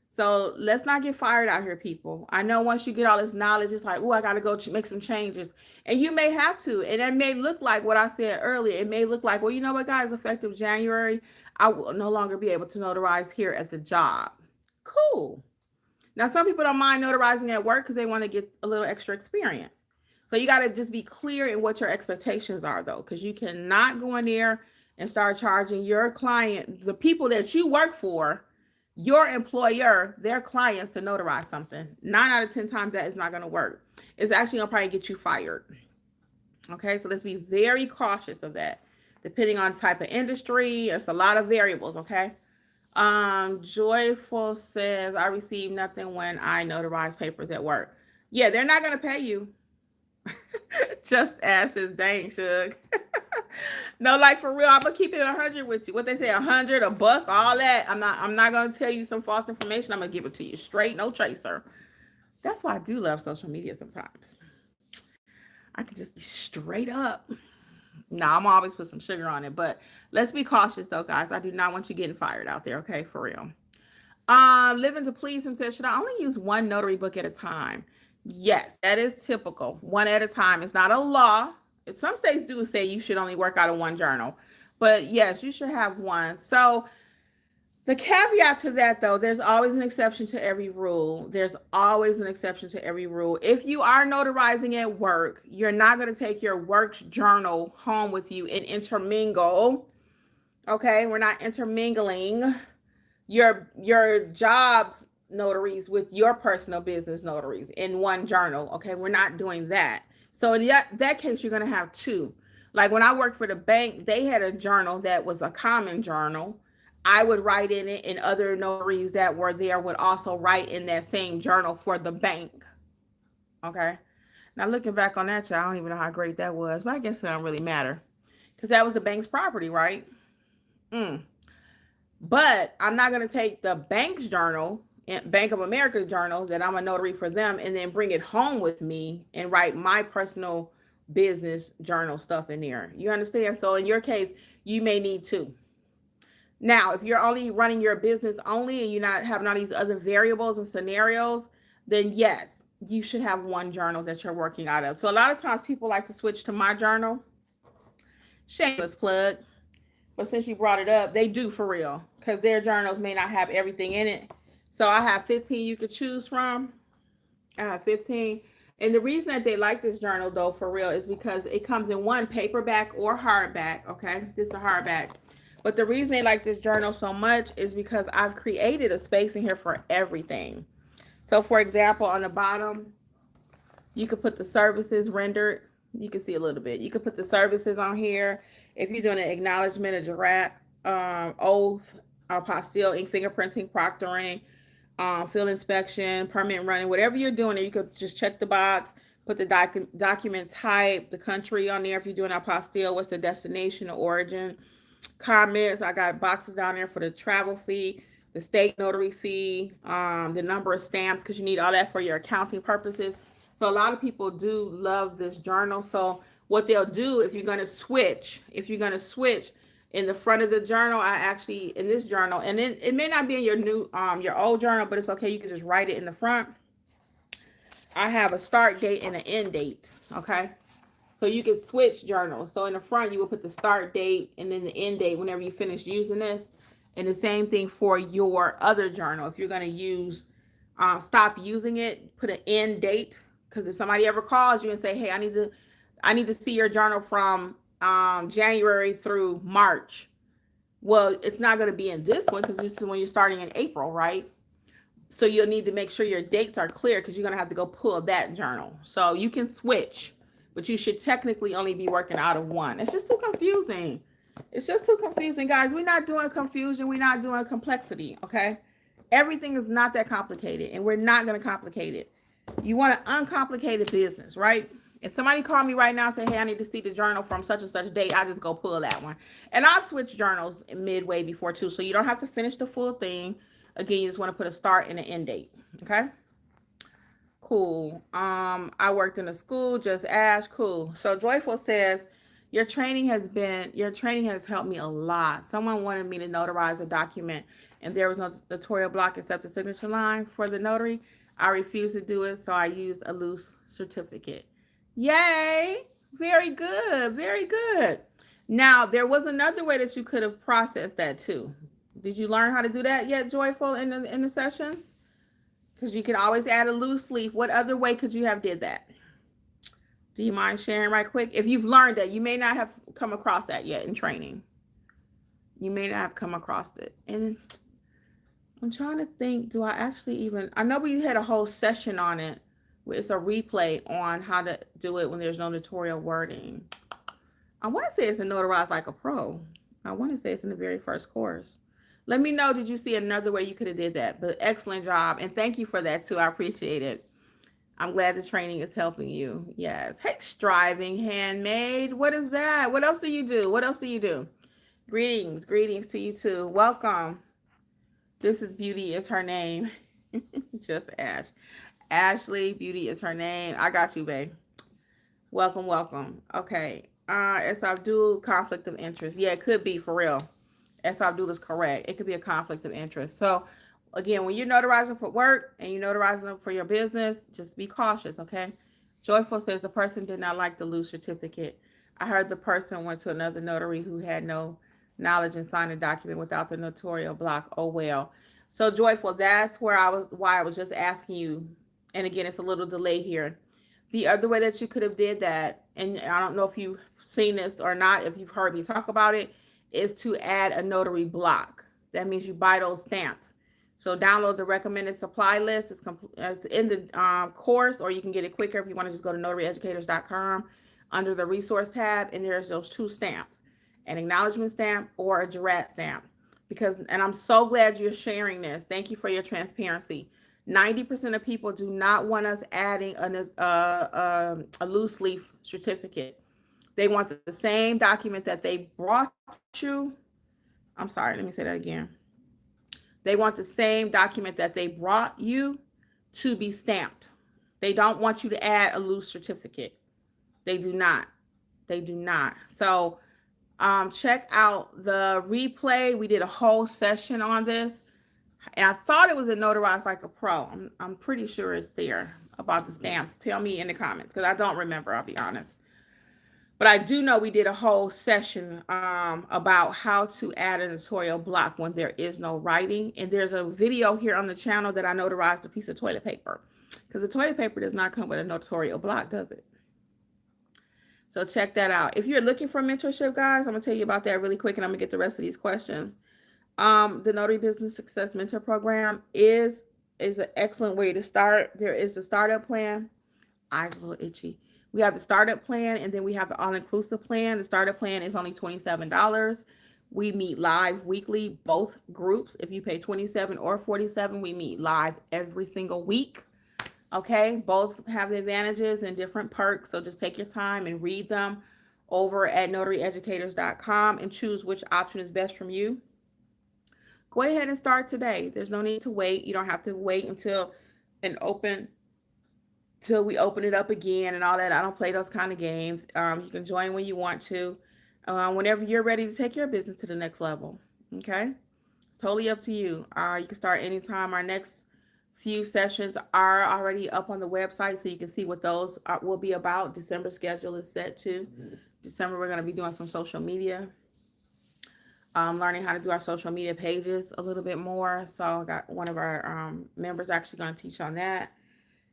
So let's not get fired out here, people. I know once you get all this knowledge, it's like, oh, I got to go make some changes. And you may have to. And it may look like what I said earlier. It may look like, well, you know what, guys, effective January, I will no longer be able to notarize here at the job. Cool. Now, some people don't mind notarizing at work because they want to get a little extra experience. So you got to just be clear in what your expectations are, though, because you cannot go in there and start charging your client, the people that you work for, your employer, their clients to notarize something. 9 out of 10 times that is not going to work. It's actually going to probably get you fired. Okay, so let's be very cautious of that. Depending on the type of industry, it's a lot of variables, okay? Joyful says, I receive nothing when I notarize papers at work. Yeah, they're not going to pay you. Just Ash says, dang, Shug. No, like for real, I'm gonna keep it 100 with you. What they say, 100, a buck, all that. I'm not gonna tell you some false information. I'm gonna give it to you straight, no chaser. That's why I do love social media sometimes. I can just be straight up. No, I'm always put some sugar on it, but let's be cautious though, guys. I do not want you getting fired out there, okay? For real. Living to please him says, should I only use one notary book at a time? Yes, that is typical. One at a time. It's not a law. Some states do say you should only work out of one journal, but yes, you should have one. So the caveat to that, though, there's always an exception to every rule. There's always an exception to every rule. If you are notarizing at work, you're not going to take your work journal home with you and intermingle. Okay, we're not intermingling your job's notaries with your personal business notaries in one journal. Okay, we're not doing that. So in that case, you're going to have two. Like when I worked for the bank, they had a journal that was a common journal. I would write in it, and other notaries that were there would also write in that same journal for the bank. Okay. Now looking back on that, I don't even know how great that was, but I guess it don't really matter because that was the bank's property, right? But I'm not going to take the bank's journal, Bank of America journal, that I'm a notary for them, and then bring it home with me and write my personal business journal stuff in there. You understand? So in your case, you may need two. Now, if you're only running your business only and you're not having all these other variables and scenarios, then yes, you should have one journal that you're working out of. So a lot of times people like to switch to my journal. Shameless plug. But since you brought it up, they do for real, because their journals may not have everything in it. So I have 15 you could choose from. I have 15. And the reason that they like this journal, though, for real, is because it comes in one, paperback or hardback. Okay, this is the hardback. But the reason they like this journal so much is because I've created a space in here for everything. So for example, on the bottom, you could put the services rendered. You can see a little bit. You could put the services on here. If you're doing an acknowledgement, a jurat, oath, apostille, ink fingerprinting, proctoring, field inspection, permit running, whatever you're doing, you could just check the box, put the document type, the country on there. If you're doing apostille, what's the destination, the origin, comments. I got boxes down there for the travel fee, the state notary fee, the number of stamps, because you need all that for your accounting purposes. So a lot of people do love this journal. So what they'll do, if you're going to switch in the front of the journal, I actually, in this journal, and it may not be in your old journal, but it's okay. You can just write it in the front. I have a start date and an end date. Okay. So you can switch journals. So in the front, you will put the start date and then the end date whenever you finish using this. And the same thing for your other journal. If you're going to stop using it, put an end date. Because if somebody ever calls you and say, hey, I need to see your journal from January through March. Well, it's not going to be in this one because this is when you're starting in April, right? So you'll need to make sure your dates are clear because you're going to have to go pull that journal. So you can switch, but you should technically only be working out of one. It's just too confusing. It's just too confusing, guys. We're not doing confusion. We're not doing complexity, okay? Everything is not that complicated, and we're not going to complicate it. You want an uncomplicated business, right? If somebody called me right now and say, hey, I need to see the journal from such and such date, I just go pull that one. And I've switched journals midway before too, so you don't have to finish the full thing. Again, you just want to put a start and an end date, okay? Cool. I worked in a school, just Ash. Cool. So Joyful says, your training has helped me a lot. Someone wanted me to notarize a document and there was no notarial block except the signature line for the notary. I refused to do it, so I used a loose certificate. Yay! Very good. Very good. Now, there was another way that you could have processed that too. Did you learn how to do that yet, Joyful, in the sessions? Because you can always add a loose leaf. What other way could you have did that? Do you mind sharing right quick? If you've learned that, you may not have come across that yet in training. You may not have come across it. And I'm trying to think, do I actually even, I know we had a whole session on it, where it's a replay on how to do it when there's no notarial wording. I want to say it's a Notarize Like a Pro. I want to say it's in the very first course. Let me know, did you see another way you could have did that? But excellent job. And thank you for that too. I appreciate it. I'm glad the training is helping you. Yes. Hey, striving handmaid. What is that? What else do you do? What else do you do? Greetings. Greetings to you too. Welcome. This is Beauty is her name. Just Ash. Ashley, Beauty is her name. I got you, babe. Welcome, welcome. Okay. As Abdul, conflict of interest. Yeah, it could be for real. As Abdul is correct. It could be a conflict of interest. So, again, when you're notarizing for work and you're notarizing for your business, just be cautious, okay? Joyful says the person did not like the loose certificate. I heard the person went to another notary who had no knowledge and signed a document without the notarial block. Oh well. So Joyful, that's why I was just asking you. And again, it's a little delay here. The other way that you could have did that, and I don't know if you've seen this or not, if you've heard me talk about it, is to add a notary block. That means you buy those stamps. So download the recommended supply list. It's in the course, or you can get it quicker if you want to just go to notaryeducators.com under the resource tab, and there's those two stamps, an acknowledgement stamp or a jurat stamp. And I'm so glad you're sharing this. Thank you for your transparency. 90% of people do not want us adding a loose leaf certificate. They want the same document that they brought you. I'm sorry, let me say that again. They want the same document that they brought you to be stamped. They don't want you to add a loose certificate. They do not. They do not. So check out the replay. We did a whole session on this. And I thought it was a Notarize Like a Pro. I'm pretty sure it's there about the stamps. Tell me in the comments because I don't remember, I'll be honest. But I do know we did a whole session about how to add a notarial block when there is no writing. And there's a video here on the channel that I notarized a piece of toilet paper. Because the toilet paper does not come with a notarial block, does it? So check that out. If you're looking for mentorship, guys, I'm going to tell you about that really quick and I'm going to get the rest of these questions. The Notary Business Success Mentor Program is an excellent way to start. There is the startup plan. Eyes a little itchy. We have the startup plan, and then we have the all-inclusive plan. The startup plan is only $27. We meet live weekly, both groups. If you pay $27 or $47, we meet live every single week. Okay, both have the advantages and different perks. So just take your time and read them over at notaryeducators.com and choose which option is best from you. Go ahead and start today. There's no need to wait. You don't have to wait until we open it up again and all that. I don't play those kind of games. You can join when you want to, whenever you're ready to take your business to the next level. Okay, it's totally up to you. You can start anytime. Our next few sessions are already up on the website, so you can see what those will be about. December schedule is set to December. We're going to be doing some social media. Learning how to do our social media pages a little bit more. So I got one of our members actually going to teach on that.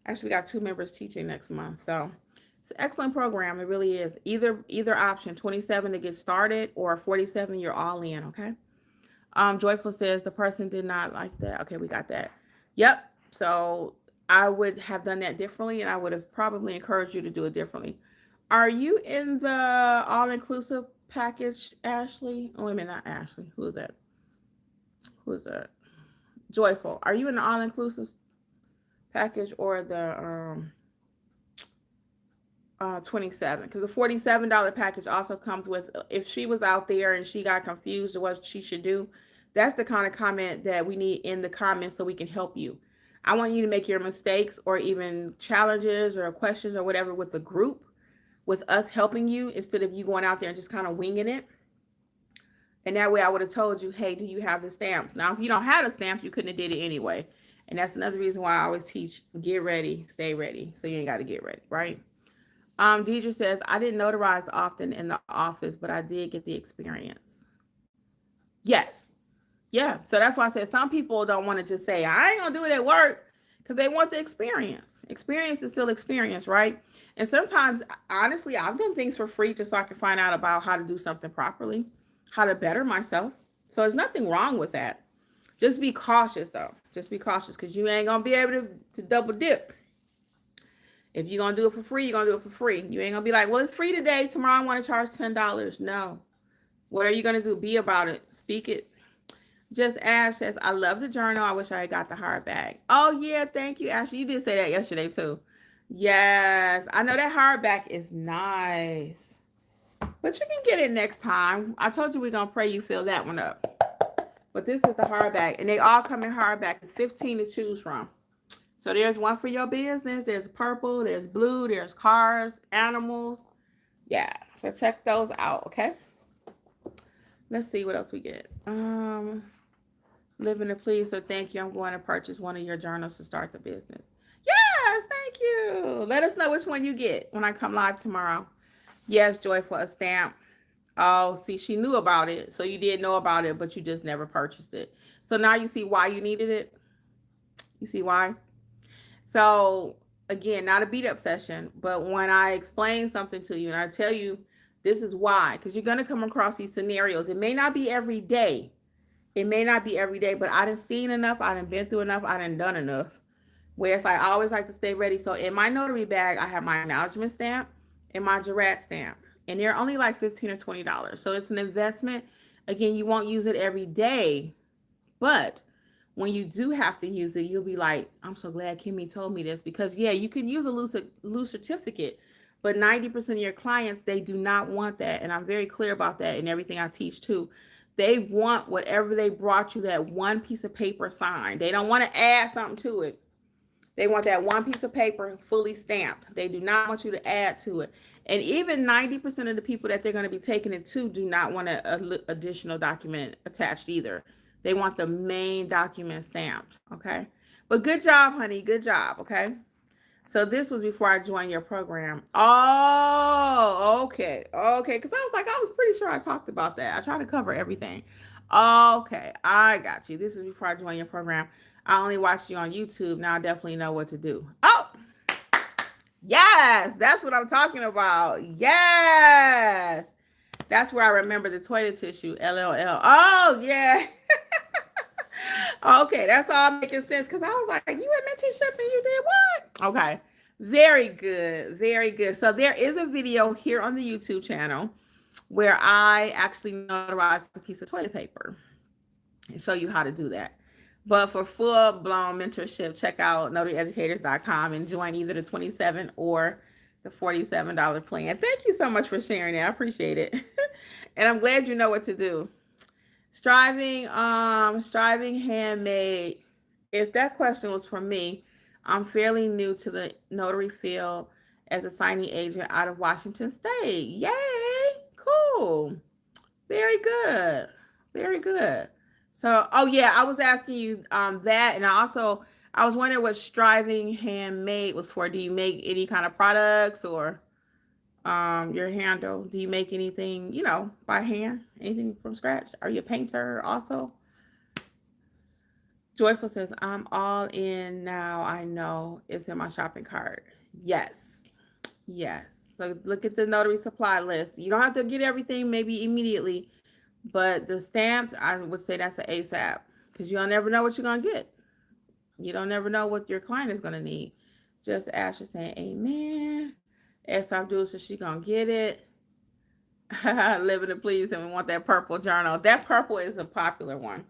Actually, we got 2 members teaching next month. So it's an excellent program. It really is. Either option, 27 to get started or 47, you're all in, okay? Joyful says the person did not like that. Okay, we got that. Yep. So I would have done that differently, and I would have probably encouraged you to do it differently. Are you in the all-inclusive package, Ashley? Oh, wait a minute, not Ashley. Who is that? Who is that? Joyful. Are you in the all-inclusive package or the 27? Because the $47 package also comes with, if she was out there and she got confused what she should do, that's the kind of comment that we need in the comments so we can help you. I want you to make your mistakes or even challenges or questions or whatever with the group, with us helping you, instead of you going out there and just kind of winging it. And that way I would have told you, hey, do you have the stamps? Now, if you don't have the stamps, you couldn't have did it anyway. And that's another reason why I always teach, get ready, stay ready. So you ain't got to get ready, right? Deidre says, I didn't notarize often in the office, but I did get the experience. Yes. Yeah. So that's why I said some people don't want to just say, I ain't going to do it at work, because they want the experience. Experience is still experience, right? And sometimes, honestly, I've done things for free just so I can find out about how to do something properly, how to better myself. So there's nothing wrong with that. Just be cautious, though. Just be cautious, because you ain't going to be able to double dip. If you're going to do it for free, you're going to do it for free. You ain't going to be like, well, it's free today. Tomorrow I want to charge $10. No. What are you going to do? Be about it. Speak it. Just Ash says, I love the journal. I wish I had got the hardback. Oh, yeah. Thank you, Ash. You did say that yesterday, too. Yes, I know that hardback is nice, but you can get it next time. I told you we're gonna pray you fill that one up. But this is the hardback, and they all come in hardback. It's 15 to choose from. So there's one for your business. There's purple. There's blue. There's cars, animals. Yeah. So check those out. Okay. Let's see what else we get. Living to please. So thank you. I'm going to purchase one of your journals to start the business. Yes, thank you. Let us know which one you get when I come live tomorrow. Yes, Joy, for a stamp. Oh, see, she knew about it. So you did know about it, but you just never purchased it. So now you see why you needed it. You see why? So again, not a beat up session, but when I explain something to you and I tell you this is why, because you're going to come across these scenarios. It may not be every day. It may not be every day, but I done seen enough. I done been through enough. I done done enough. Where it's like I always like to stay ready. So in my notary bag, I have my acknowledgement stamp and my Jurats stamp. And they're only like $15 or $20. So it's an investment. Again, you won't use it every day, but when you do have to use it, you'll be like, I'm so glad Kimmi told me this, because yeah, you can use a loose certificate, but 90% of your clients, they do not want that. And I'm very clear about that in everything I teach too. They want whatever they brought you, that one piece of paper signed. They don't want to add something to it. They want that one piece of paper fully stamped. They do not want you to add to it. And even 90% of the people that they're going to be taking it to do not want an additional document attached either. They want the main document stamped. Okay. But good job, honey. Good job. Okay. So this was before I joined your program. Oh, okay. Okay. Because I was pretty sure I talked about that. I try to cover everything. Okay. I got you. This is before I joined your program. I only watched you on YouTube. Now I definitely know what to do. Oh, yes. That's what I'm talking about. Yes. That's where I remember the toilet tissue. LLL. Oh, yeah. Okay, that's all making sense, because I was like, you had mentorship and you did what? Okay, very good, very good. So there is a video here on the YouTube channel where I actually notarize a piece of toilet paper and show you how to do that. But for full-blown mentorship, check out notaryeducators.com and join either the $27 or the $47 plan. Thank you so much for sharing it. I appreciate it. And I'm glad you know what to do. Striving handmade. If that question was from me, I'm fairly new to the notary field as a signing agent out of Washington State. Yay! Cool. Very good. Very good. So, oh yeah, I was asking you that, and I was wondering what striving handmade was for. Do you make any kind of products, or your handle? Do you make anything, by hand? Anything from scratch? Are you a painter also? Joyful says, I'm all in now. I know it's in my shopping cart. Yes. Yes. So look at the notary supply list. You don't have to get everything maybe immediately, but the stamps, I would say that's an ASAP, because you don't never know what you're going to get. You don't never know what your client is going to need. Just Asher saying, amen. S. Abdul says she's going to get it. Living to please, and we want that purple journal. That purple is a popular one.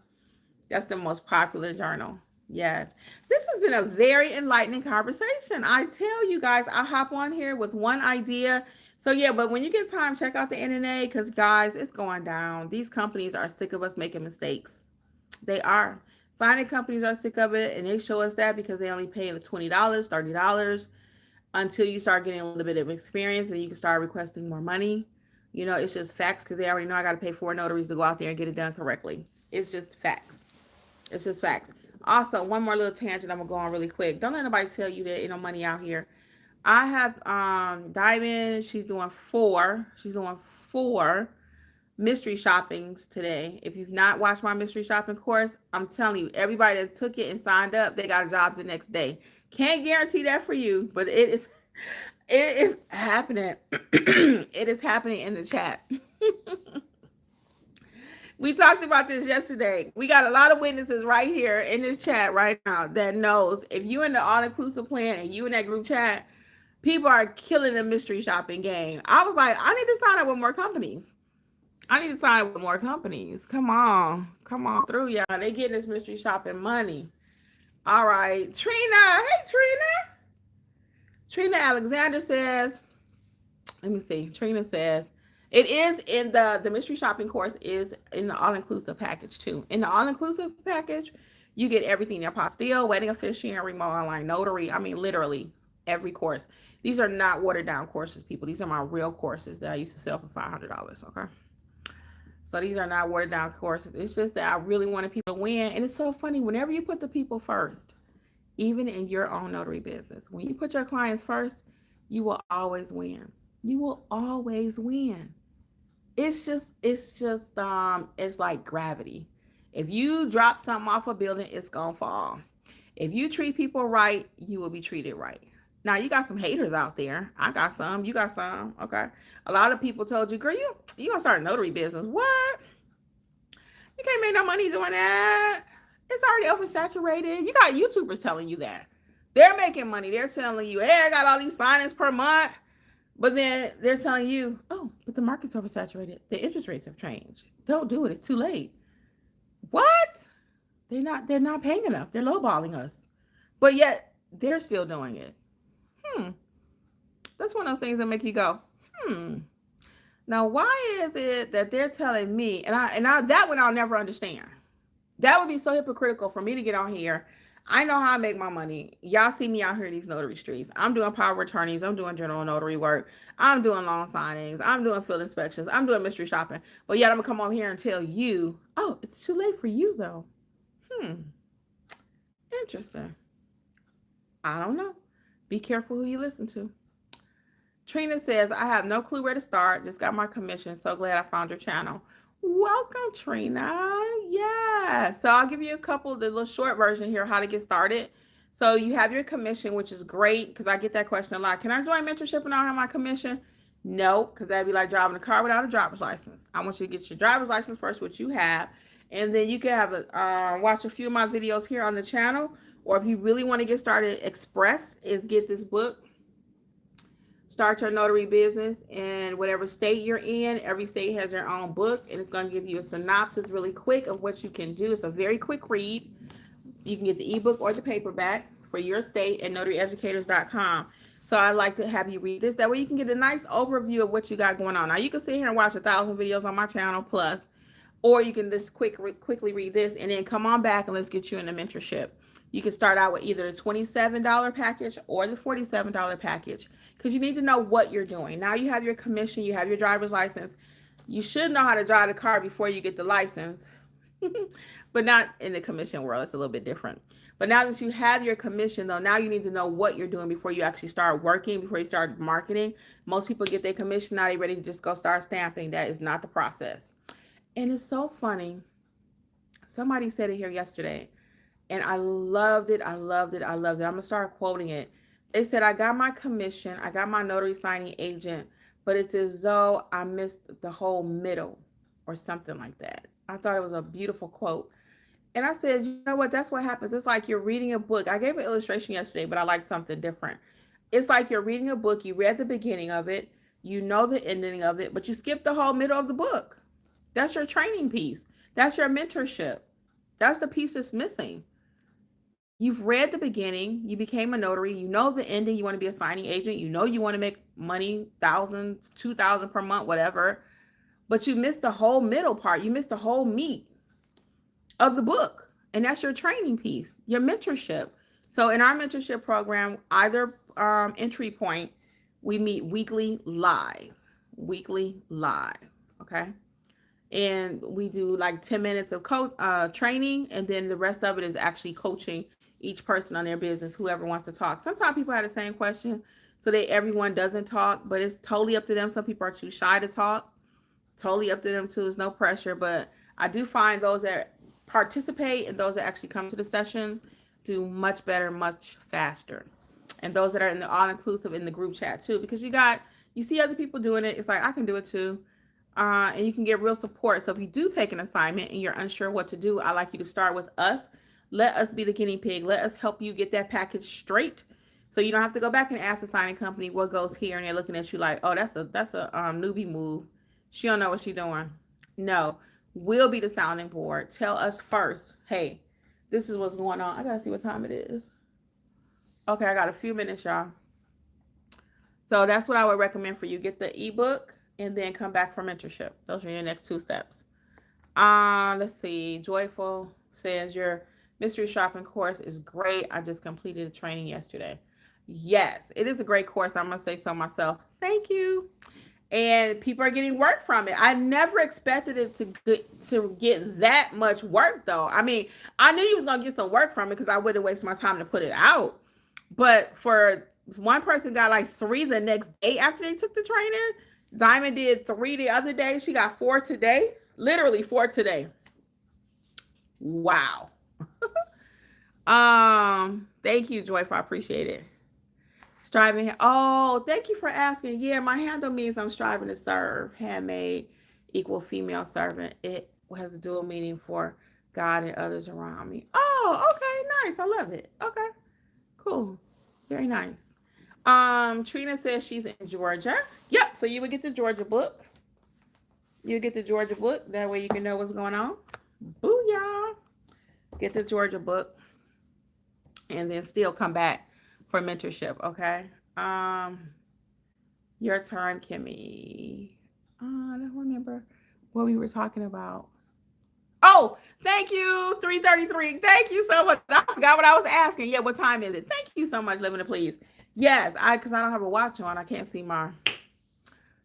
That's the most popular journal. Yes. This has been a very enlightening conversation. I tell you guys, I hop on here with one idea. So yeah, but when you get time, check out the NNA, because guys, it's going down. These companies are sick of us making mistakes. They are. Signing companies are sick of it, and they show us that because they only pay the $20, $30 until you start getting a little bit of experience, and you can start requesting more money. It's just facts, because they already know I got to pay 4 notaries to go out there and get it done correctly. It's just facts. It's just facts. Also, one more little tangent I'm going to go on really quick. Don't let nobody tell you that ain't no money out here. I have Diamond. She's doing 4. She's doing 4 mystery shoppings today. If you've not watched my mystery shopping course, I'm telling you, everybody that took it and signed up, they got jobs the next day. Can't guarantee that for you, but it is happening. It is happening in the chat. We talked about this yesterday. We got a lot of witnesses right here in this chat right now that knows if you in the all-inclusive plan and you in that group chat, people are killing the mystery shopping game. I was like, I need to sign up with more companies. Come on through, y'all. They getting this mystery shopping money. All right, Trina. Hey, Trina. Trina Alexander says, let me see. Trina says, it is in the mystery shopping course is in the all-inclusive package too. In the all-inclusive package, you get everything: apostille, wedding officiant, remote online notary. I mean, literally every course. These are not watered down courses, people. These are my real courses that I used to sell for $500. Okay. So these are not watered down courses. It's just that I really wanted people to win. And it's so funny, whenever you put the people first, even in your own notary business, when you put your clients first, you will always win. You will always win. It's like gravity. If you drop something off a building, it's gonna fall. If you treat people right, you will be treated right. Now you got some haters out there. I got some. You got some. Okay. A lot of people told you, girl, you gonna start a notary business. What? You can't make no money doing that. It's already oversaturated. You got YouTubers telling you that. They're making money. They're telling you, hey, I got all these signings per month. But then they're telling you, oh, but the market's oversaturated. The interest rates have changed. Don't do it. It's too late. What? They're not paying enough. They're lowballing us. But yet they're still doing it. Hmm. That's one of those things that make you go, hmm. Now, why is it that they're telling me, and I that one I'll never understand. That would be so hypocritical for me to get on here. I know how I make my money. Y'all see me out here in these notary streets. I'm doing power of attorneys. I'm doing general notary work. I'm doing loan signings. I'm doing field inspections. I'm doing mystery shopping. But yet I'm going to come over here and tell you, oh, it's too late for you, though. Interesting. I don't know. Be careful who you listen to. Trina says, I have no clue where to start. Just got my commission. So glad I found your channel. Welcome, Trina. Yeah. So I'll give you a couple, the little short version here, how to get started. So you have your commission, which is great because I get that question a lot. Can I join mentorship and not have my commission? No, because that'd be like driving a car without a driver's license. I want you to get your driver's license first, which you have. And then you can have watch a few of my videos here on the channel. Or if you really want to get started express, is get this book, Start Your Notary Business, in whatever state you're in. Every state has their own book, and it's going to give you a synopsis really quick of what you can do. It's a very quick read. You can get the ebook or the paperback for your state at notaryeducators.com. So I like to have you read this. That way you can get a nice overview of what you got going on. Now you can sit here and watch 1,000 videos on my channel plus, or you can just quickly read this and then come on back and let's get you in the mentorship. You can start out with either the $27 package or the $47 package because you need to know what you're doing. Now you have your commission, you have your driver's license. You should know how to drive the car before you get the license, but not in the commission world. It's a little bit different. But now that you have your commission, though, now you need to know what you're doing before you actually start working, before you start marketing. Most people get their commission, now they're ready to just go start stamping. That is not the process. And it's so funny. Somebody said it here yesterday, and I loved it. I loved it. I loved it. I'm going to start quoting it. They said, I got my commission. I got my notary signing agent, but it's as though I missed the whole middle or something like that. I thought it was a beautiful quote. And I said, you know what? That's what happens. It's like you're reading a book. I gave an illustration yesterday, but I like something different. It's like you're reading a book. You read the beginning of it. You know the ending of it, but you skip the whole middle of the book. That's your training piece. That's your mentorship. That's the piece that's missing. You've read the beginning. You became a notary. You know the ending. You want to be a signing agent. You know you want to make money, 1,000, 2,000 per month, whatever. But you missed the whole middle part. You missed the whole meat of the book. And that's your training piece, your mentorship. So in our mentorship program, either entry point, we meet weekly live. Okay. And we do like 10 minutes of training, and then the rest of it is actually coaching each person on their business, whoever wants to talk. Sometimes people have the same question, so everyone doesn't talk, but it's totally up to them. Some people are too shy to talk. Totally up to them too. There's no pressure, but I do find those that participate and those that actually come to the sessions do much better, much faster. And those that are in the all-inclusive in the group chat too, because you see other people doing it. It's like, I can do it too. And you can get real support. So if you do take an assignment and you're unsure what to do, I like you to start with us. Let us be the guinea pig. Let us help you get that package straight. So you don't have to go back and ask the signing company what goes here, and they're looking at you like, oh, that's a newbie move. She don't know what she's doing. No, we'll be the sounding board. Tell us first, hey, this is what's going on. I gotta see what time it is. Okay, I got a few minutes, y'all. So that's what I would recommend for you. Get the ebook and then come back for mentorship. Those are your next 2 steps. Let's see. Joyful says your mystery shopping course is great. I just completed a training yesterday. Yes, it is a great course. I'm gonna say so myself. Thank you. And people are getting work from it. I never expected it to get that much work though. I mean, I knew you was gonna get some work from it because I wouldn't waste my time to put it out. But for one person got like 3 the next day after they took the training. Diamond did 3 the other day. She got 4 today. Literally 4 today. Wow. Thank you, Joyful. I appreciate it. Striving. Oh, thank you for asking. Yeah, my handle means I'm striving to serve. Handmade equal female servant. It has a dual meaning for God and others around me. Oh, okay, nice. I love it. Okay, cool. Very nice. Trina says she's in Georgia. Yep. So you would get the Georgia book. You get the Georgia book. That way you can know what's going on. Booyah. Get the Georgia book. And then still come back for mentorship, okay? Your turn, Kimmi. I don't remember what we were talking about. Oh, thank you, 3:33. Thank you so much. I forgot what I was asking. Yeah, what time is it? Thank you so much, Living to Please. Yes, because I don't have a watch on. I can't see my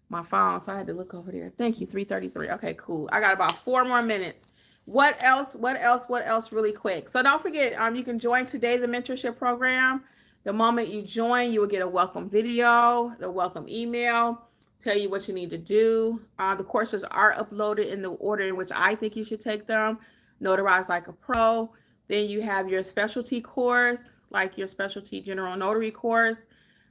phone, so I had to look over there. Thank you, 3:33. Okay, cool. I got about 4 more minutes. What else really quick? So don't forget, you can join today the mentorship program. The moment you join, you will get a welcome video, the welcome email, tell you what you need to do. The courses are uploaded in the order in which I think you should take them. Notarize like a pro. Then you have your specialty course, like your specialty general notary course.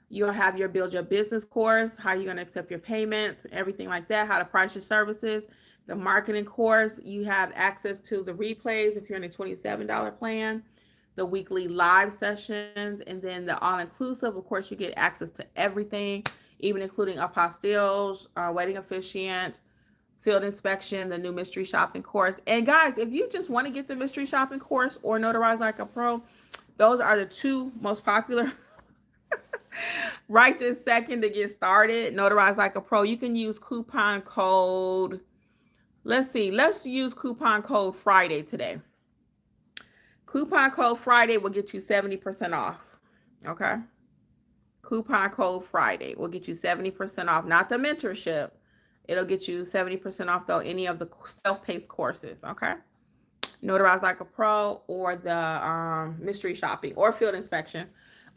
You'll have your build your business course, how you're going to accept your payments, everything like that, how to price your services. The marketing course, you have access to the replays if you're in a $27 plan, the weekly live sessions, and then the all-inclusive. Of course, you get access to everything, even including apostilles, wedding officiant, field inspection, the new mystery shopping course. And guys, if you just want to get the mystery shopping course or Notarize like a pro, those are the 2 most popular right this second to get started. Notarize like a pro. You can use coupon code. Let's use coupon code Friday today. Coupon code Friday will get you 70% off. Okay. Coupon code Friday will get you 70% off. Not the mentorship. It'll get you 70% off though any of the self-paced courses. Okay. Notarize like a pro or the mystery shopping or field inspection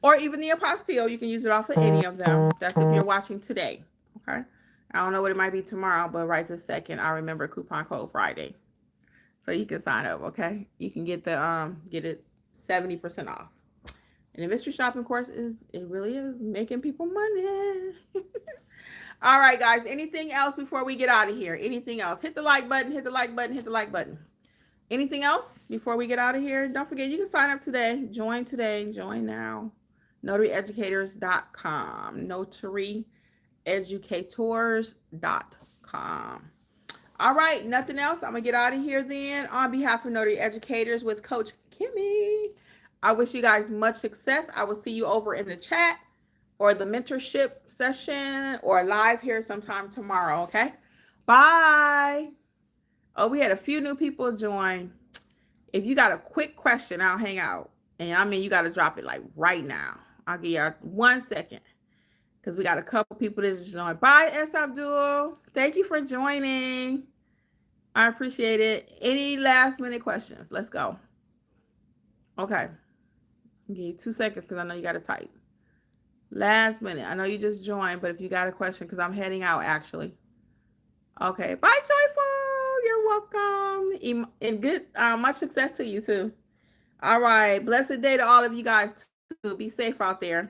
or even the apostille. You can use it off of any of them. That's if you're watching today. Okay. I don't know what it might be tomorrow, but right this second, I remember coupon code Friday. So you can sign up, okay? You can get the get it 70% off. And the mystery shopping course really is making people money. All right, guys. Anything else before we get out of here? Anything else? Hit the like button, hit the like button, hit the like button. Anything else before we get out of here? Don't forget, you can sign up today. Join today. Join now. NotaryEducators.com. NotaryEducators.com. All right, nothing else. I'm going to get out of here then. On behalf of Notary Educators with Coach Kimmi, I wish you guys much success. I will see you over in the chat or the mentorship session or live here sometime tomorrow, okay? Bye. Oh, we had a few new people join. If you got a quick question, I'll hang out. And I mean, you got to drop it like right now. I'll give you 1 second because we got a couple people that just joined. Bye, S. Abdul. Thank you for joining. I appreciate it. Any last minute questions? Let's go. Okay. I'll give you 2 seconds because I know you got to type. Last minute. I know you just joined, but if you got a question, because I'm heading out actually. Okay. Bye, Joyful. You're welcome. And good, much success to you too. All right. Blessed day to all of you guys too. Be safe out there.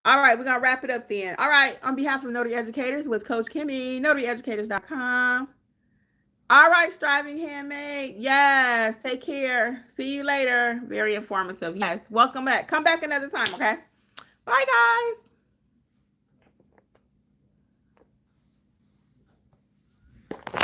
All right. We're going to wrap it up then. All right. On behalf of Notary Educators with Coach Kimmi, NotaryEducators.com. All right, Striving Handmade. Yes. Take care. See you later. Very informative. Yes. Welcome back. Come back another time. Okay. Bye, guys.